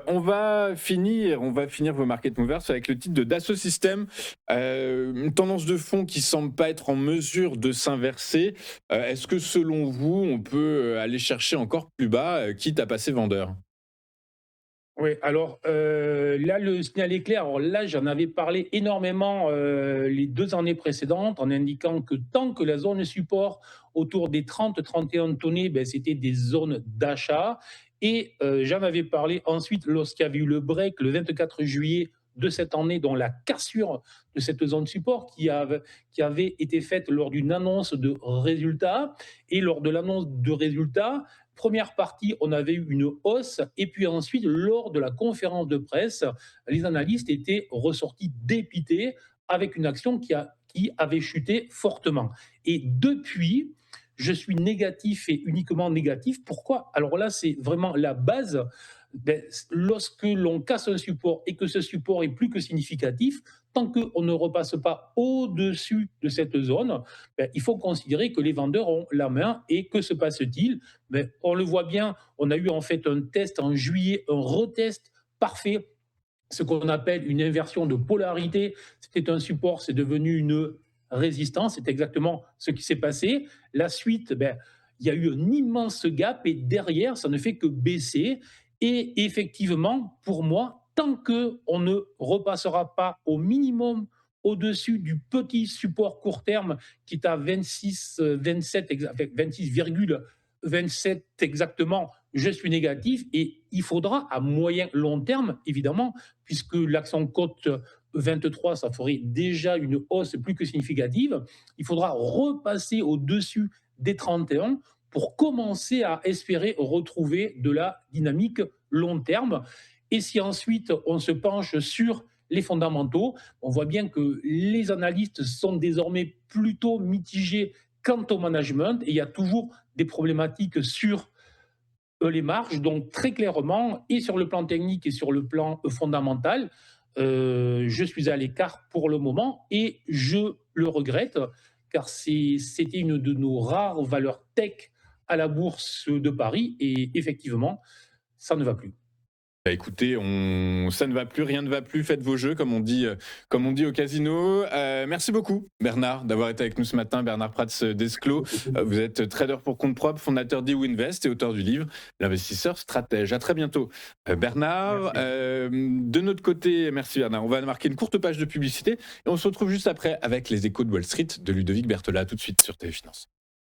On va finir vos market movers avec le titre de Dassault Systèmes, une tendance de fond qui semble pas être en mesure de s'inverser. Est-ce que selon vous, on peut, aller chercher encore plus bas, quitte à passer vendeur? Oui, alors, là, le signal est clair. Alors là, j'en avais parlé énormément, les 2 années précédentes en indiquant que tant que la zone support autour des 30-31 tonnées, c'était des zones d'achat et j'en avais parlé ensuite lorsqu'il y avait eu le break le 24 juillet de cette année, dont la cassure de cette zone support qui avait été faite lors d'une annonce de résultats et lors de l'annonce de résultats, première partie, on avait eu une hausse, et puis ensuite, lors de la conférence de presse, les analystes étaient ressortis dépités avec une action qui avait chuté fortement. Et depuis, je suis négatif et uniquement négatif. Pourquoi? Alors là, c'est vraiment la base. Lorsque l'on casse un support et que ce support est plus que significatif, tant qu'on ne repasse pas au-dessus de cette zone, il faut considérer que les vendeurs ont la main. Et que se passe-t-il? On le voit bien, on a eu en fait un test en juillet, un retest parfait, ce qu'on appelle une inversion de polarité. C'était un support, c'est devenu une résistance. C'est exactement ce qui s'est passé. La suite, il y a eu un immense gap et derrière, ça ne fait que baisser. Et effectivement, pour moi, tant qu'on ne repassera pas au minimum au-dessus du petit support court terme qui est à 26, 27, 26,27 exactement, je suis négatif. Et il faudra à moyen long terme, évidemment, puisque l'action cote 23, ça ferait déjà une hausse plus que significative. Il faudra repasser au-dessus des 31 pour commencer à espérer retrouver de la dynamique long terme. Et si ensuite on se penche sur les fondamentaux, on voit bien que les analystes sont désormais plutôt mitigés quant au management et il y a toujours des problématiques sur les marges. Donc très clairement, et sur le plan technique et sur le plan fondamental, je suis à l'écart pour le moment et je le regrette car c'était une de nos rares valeurs tech à la bourse de Paris et effectivement, ça ne va plus. Bah, écoutez, ça ne va plus, rien ne va plus, faites vos jeux comme on dit au casino. Merci beaucoup Bernard d'avoir été avec nous ce matin, Bernard Prats d'Esclos. Vous êtes trader pour compte propre, fondateur d'Ewinvest et auteur du livre L'investisseur stratège. À très bientôt Bernard. Merci. De notre côté, merci Bernard, on va marquer une courte page de publicité et on se retrouve juste après avec les échos de Wall Street de Ludovic Berthelot. Tout de suite sur TV Finance.